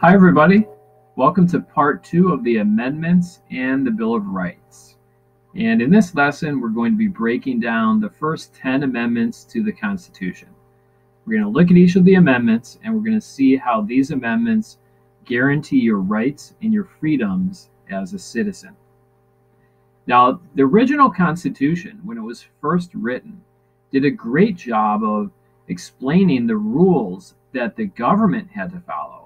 Hi, everybody. Welcome to part 2 of the amendments and the Bill of Rights. And in this lesson, we're going to be breaking down the first 10 amendments to the Constitution. We're going to look at each of the amendments, and we're going to see how these amendments guarantee your rights and your freedoms as a citizen. Now, the original Constitution, when it was first written, did a great job of explaining the rules that the government had to follow.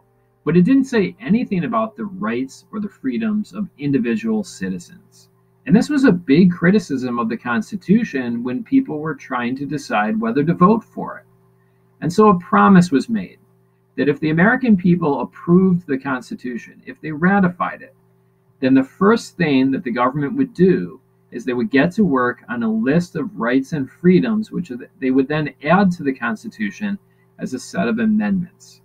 But it didn't say anything about the rights or the freedoms of individual citizens. And this was a big criticism of the Constitution when people were trying to decide whether to vote for it. And so a promise was made that if the American people approved the Constitution, if they ratified it, then the first thing that the government would do is they would get to work on a list of rights and freedoms, which they would then add to the Constitution as a set of amendments.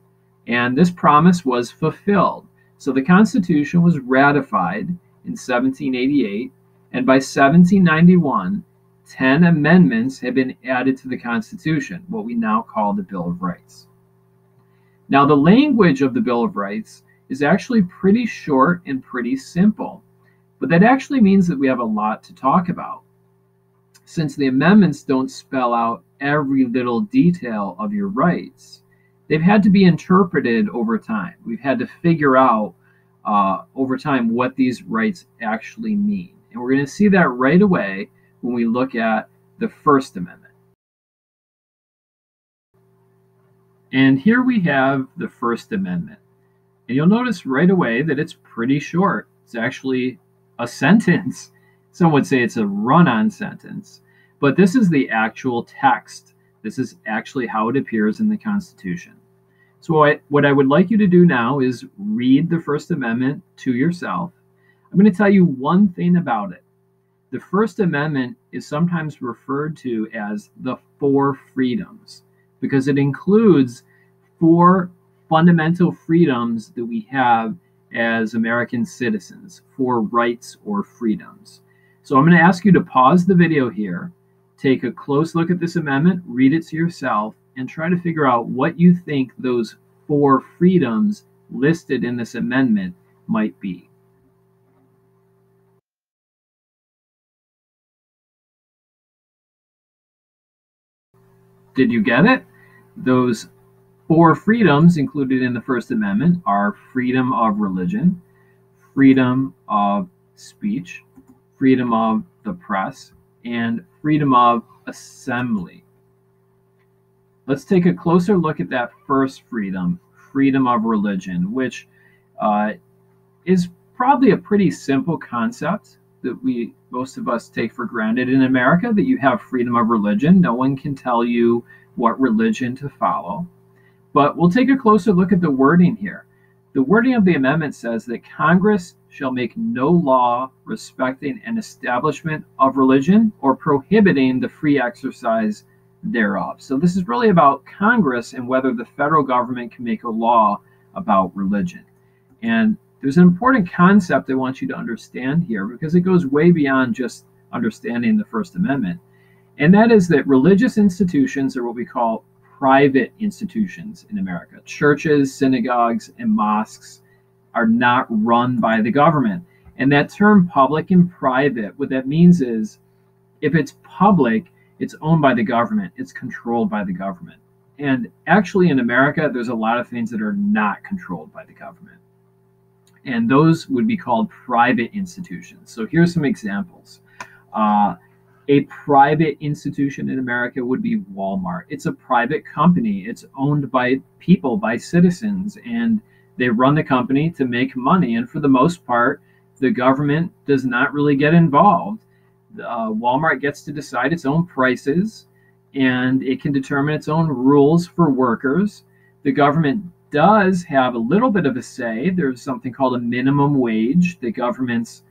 And this promise was fulfilled. So the Constitution was ratified in 1788, and by 1791, 10 amendments had been added to the Constitution, what we now call the Bill of Rights. Now, the language of the Bill of Rights is actually pretty short and pretty simple, but that actually means that we have a lot to talk about. Since the amendments don't spell out every little detail of your rights, they've had to be interpreted over time. We've had to figure out over time what these rights actually mean. And we're going to see that right away when we look at the First Amendment. And here we have the First Amendment. And you'll notice right away that it's pretty short. It's actually a sentence. Some would say it's a run-on sentence. But this is the actual text. This is actually how it appears in the Constitution. So what I would like you to do now is read the First Amendment to yourself. I'm going to tell you one thing about it. The First Amendment is sometimes referred to as the Four Freedoms because it includes 4 fundamental freedoms that we have as American citizens, 4 rights or freedoms. So I'm going to ask you to pause the video here, take a close look at this amendment, read it to yourself, and try to figure out what you think those 4 freedoms listed in this amendment might be. Did you get it? Those 4 freedoms included in the First Amendment are freedom of religion, freedom of speech, freedom of the press, and freedom of assembly. Let's take a closer look at that first freedom, freedom of religion, which is probably a pretty simple concept that most of us take for granted in America, that you have freedom of religion. No one can tell you what religion to follow. But we'll take a closer look at the wording here. The wording of the amendment says that Congress shall make no law respecting an establishment of religion or prohibiting the free exercise thereof. So this is really about Congress and whether the federal government can make a law about religion. And there's an important concept I want you to understand here because it goes way beyond just understanding the First Amendment. And that is that religious institutions are what we call private institutions in America. Churches, synagogues, and mosques are not run by the government. And that term public and private, what that means is if it's public, it's owned by the government. It's controlled by the government. And actually in America, there's a lot of things that are not controlled by the government. And those would be called private institutions. So here's some examples. A private institution in America would be Walmart. It's a private company. It's owned by people, by citizens, and they run the company to make money. And for the most part, the government does not really get involved. Walmart gets to decide its own prices, and it can determine its own rules for workers. The government does have a little bit of a say. There's something called a minimum wage. The governments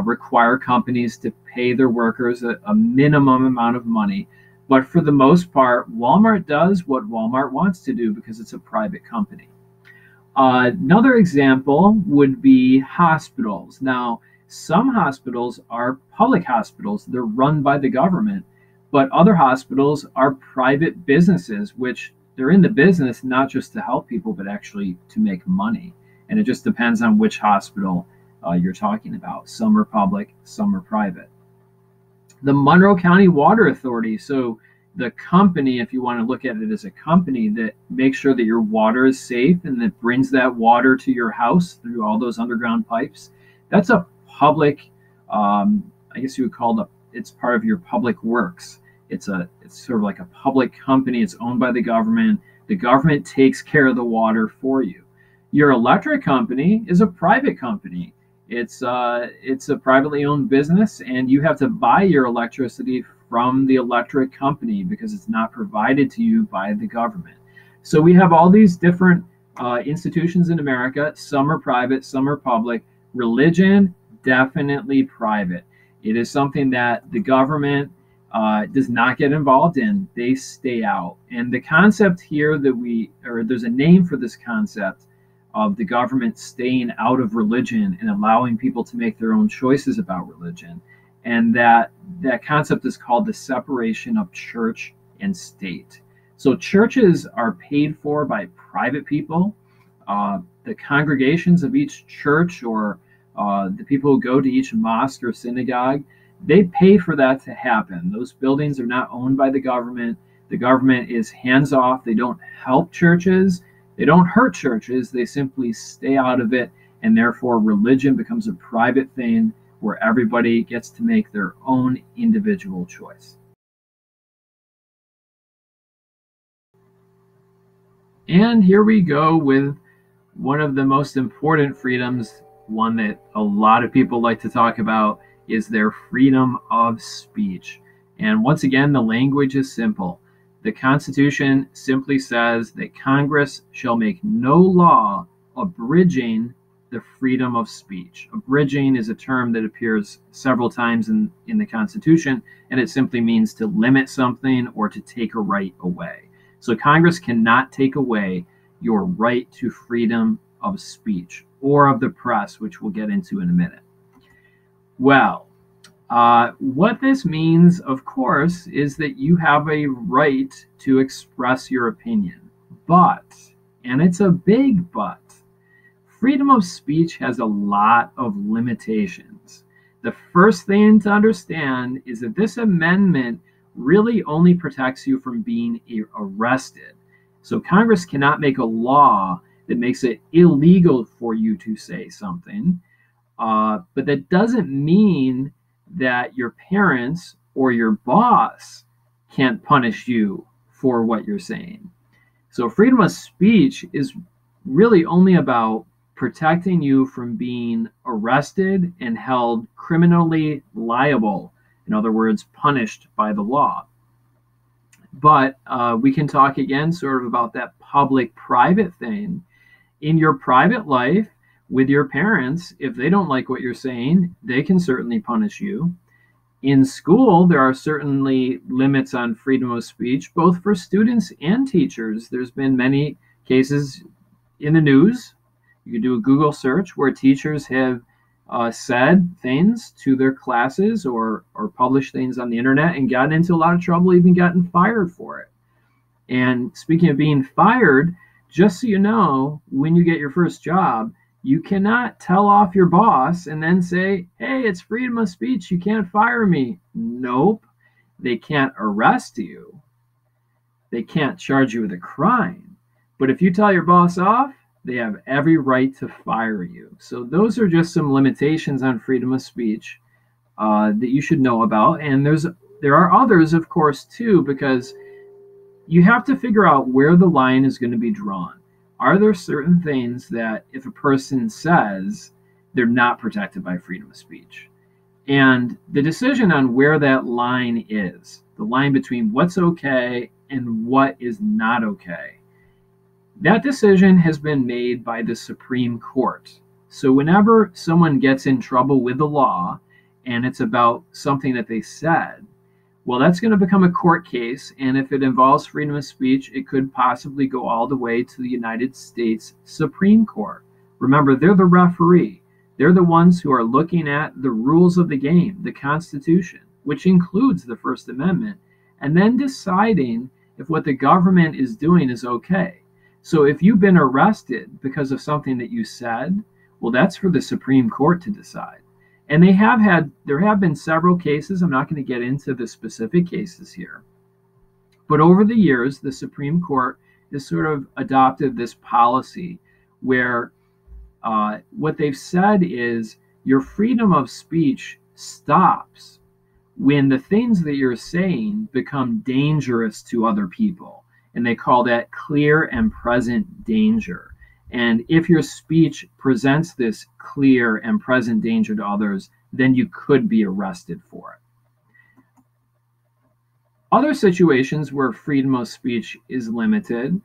require companies to pay their workers a minimum amount of money. But for the most part, Walmart does what Walmart wants to do because it's a private company. Another example would be hospitals. Now, some hospitals are public hospitals. They're run by the government, but other hospitals are private businesses, which they're in the business not just to help people, but actually to make money. And it just depends on which hospital you're talking about. Some are public, some are private. The Monroe County Water Authority. So the company, if you want to look at it as a company that makes sure that your water is safe and that brings that water to your house through all those underground pipes, that's a public, I guess you would call it's part of your public works. It's sort of like a public company. It's owned by the government. The government takes care of the water for you. Your electric company is a private company. It's a privately owned business, and you have to buy your electricity from the electric company because it's not provided to you by the government. So we have all these different institutions in America. Some are private, some are public. Religion, definitely private. It is something that the government does not get involved in. They stay out. And the concept here there's a name for this concept of the government staying out of religion and allowing people to make their own choices about religion. And that concept is called the separation of church and state. So churches are paid for by private people. The congregations of each church, or the people who go to each mosque or synagogue, they pay for that to happen. Those buildings are not owned by the government. The government is hands off. They don't help churches. They don't hurt churches. They simply stay out of it. And therefore, religion becomes a private thing where everybody gets to make their own individual choice. And here we go with one of the most important freedoms, one that a lot of people like to talk about, is their freedom of speech. And once again, the language is simple. The Constitution simply says that Congress shall make no law abridging the freedom of speech. Abridging is a term that appears several times in the Constitution, and it simply means to limit something or to take a right away. So Congress cannot take away your right to freedom of speech or of the press, which we'll get into in a minute. Well, what this means, of course, is that you have a right to express your opinion. But, and it's a big but, freedom of speech has a lot of limitations. The first thing to understand is that this amendment really only protects you from being arrested. So Congress cannot make a law that makes it illegal for you to say something. But that doesn't mean that your parents or your boss can't punish you for what you're saying. So freedom of speech is really only about protecting you from being arrested and held criminally liable. In other words, punished by the law. But we can talk again sort of about that public-private thing. In your private life, with your parents, if they don't like what you're saying, they can certainly punish you. In school, there are certainly limits on freedom of speech, both for students and teachers. There's been many cases in the news. You can do a Google search where teachers have said things to their classes or published things on the internet and gotten into a lot of trouble, even gotten fired for it. And speaking of being fired, just so you know, when you get your first job, you cannot tell off your boss and then say, hey, it's freedom of speech, you can't fire me. Nope. They can't arrest you. They can't charge you with a crime. But if you tell your boss off, they have every right to fire you. So those are just some limitations on freedom of speech that you should know about. And there are others, of course, too, because you have to figure out where the line is going to be drawn. Are there certain things that if a person says, they're not protected by freedom of speech? And the decision on where that line is, the line between what's okay and what is not okay, that decision has been made by the Supreme Court. So whenever someone gets in trouble with the law and it's about something that they said, well, that's going to become a court case, and if it involves freedom of speech, it could possibly go all the way to the United States Supreme Court. Remember, they're the referee. They're the ones who are looking at the rules of the game, the Constitution, which includes the First Amendment, and then deciding if what the government is doing is okay. So if you've been arrested because of something that you said, well, that's for the Supreme Court to decide. And there have been several cases. I'm not going to get into the specific cases here. But over the years, the Supreme Court has sort of adopted this policy where what they've said is your freedom of speech stops when the things that you're saying become dangerous to other people. And they call that clear and present danger. And if your speech presents this clear and present danger to others, then you could be arrested for it. Other situations where freedom of speech is limited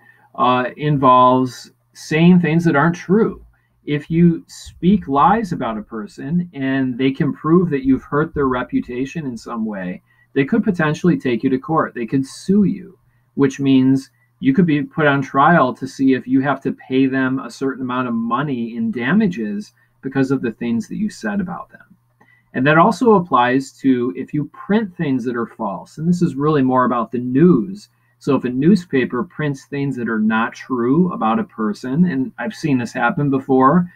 involves saying things that aren't true. If you speak lies about a person and they can prove that you've hurt their reputation in some way, they could potentially take you to court. They could sue you, which means you could be put on trial to see if you have to pay them a certain amount of money in damages because of the things that you said about them. And that also applies to if you print things that are false. And this is really more about the news. So if a newspaper prints things that are not true about a person, and I've seen this happen before,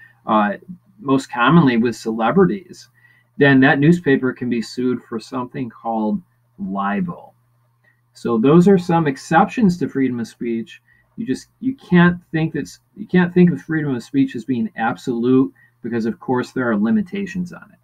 most commonly with celebrities, then that newspaper can be sued for something called libel. So those are some exceptions to freedom of speech. You can't think of freedom of speech as being absolute, because of course there are limitations on it.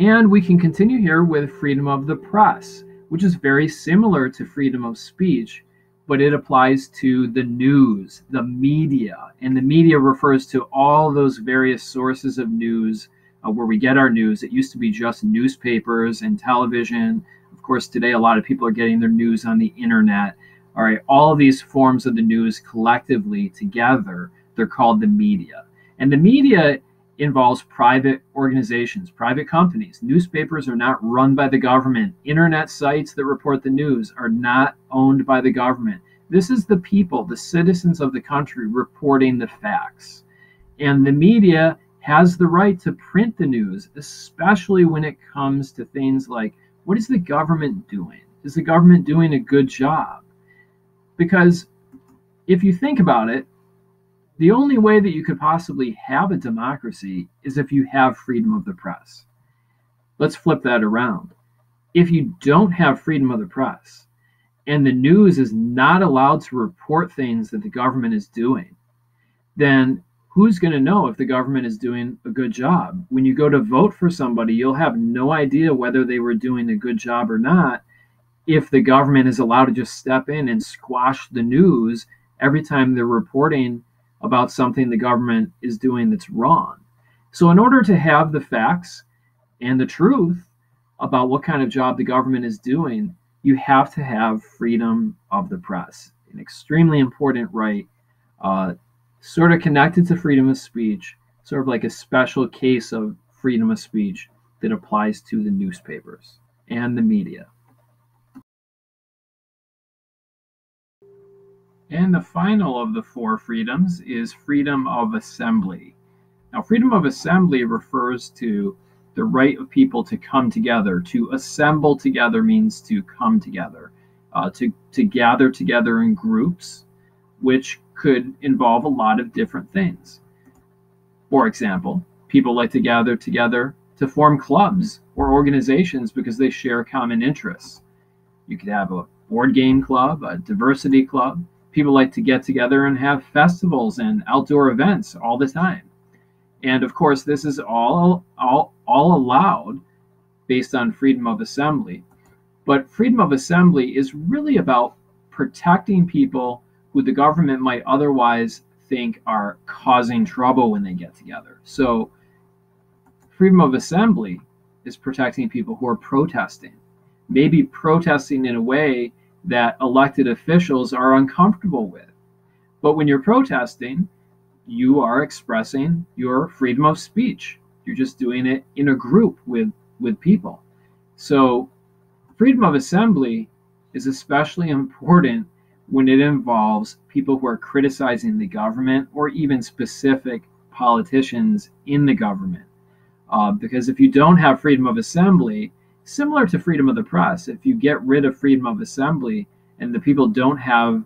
And we can continue here with freedom of the press, which is very similar to freedom of speech, but it applies to the news, the media. And the media refers to all those various sources of news where we get our news. It used to be just newspapers and television. Of course, today a lot of people are getting their news on the internet. All right, all of these forms of the news collectively together, they're called the media. And the media involves private organizations, private companies. Newspapers are not run by the government. Internet sites that report the news are not owned by the government. This is the people, the citizens of the country, reporting the facts. And the media has the right to print the news, especially when it comes to things like, what is the government doing? Is the government doing a good job? Because if you think about it, the only way that you could possibly have a democracy is if you have freedom of the press. Let's flip that around. If you don't have freedom of the press and the news is not allowed to report things that the government is doing, then who's going to know if the government is doing a good job? When you go to vote for somebody, you'll have no idea whether they were doing a good job or not if the government is allowed to just step in and squash the news every time they're reporting about something the government is doing that's wrong. So in order to have the facts and the truth about what kind of job the government is doing, you have to have freedom of the press, an extremely important right, sort of connected to freedom of speech, sort of like a special case of freedom of speech that applies to the newspapers and the media. And the final of the four freedoms is freedom of assembly. Now, freedom of assembly refers to the right of people to come together. To assemble together means to come together, to gather together in groups, which could involve a lot of different things. For example, people like to gather together to form clubs or organizations because they share common interests. You could have a board game club, a diversity club. People like to get together and have festivals and outdoor events all the time. And of course, this is all allowed based on freedom of assembly. But freedom of assembly is really about protecting people who the government might otherwise think are causing trouble when they get together. So freedom of assembly is protecting people who are protesting, maybe protesting in a way that elected officials are uncomfortable with. But when you're protesting, you are expressing your freedom of speech. You're just doing it in a group with people. So freedom of assembly is especially important when it involves people who are criticizing the government or even specific politicians in the government. Because if you don't have freedom of assembly, similar to freedom of the press. If you get rid of freedom of assembly and the people don't have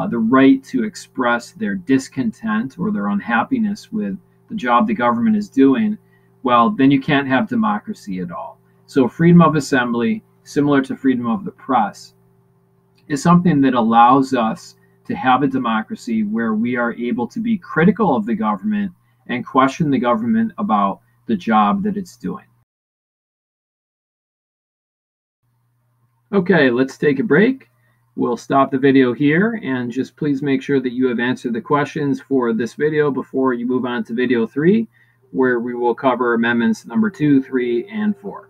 the right to express their discontent or their unhappiness with the job the government is doing, well, then you can't have democracy at all. So freedom of assembly, similar to freedom of the press, is something that allows us to have a democracy where we are able to be critical of the government and question the government about the job that it's doing. Okay, let's take a break. We'll stop the video here, and just please make sure that you have answered the questions for this video before you move on to video 3, where we will cover amendments number 2, 3, and 4.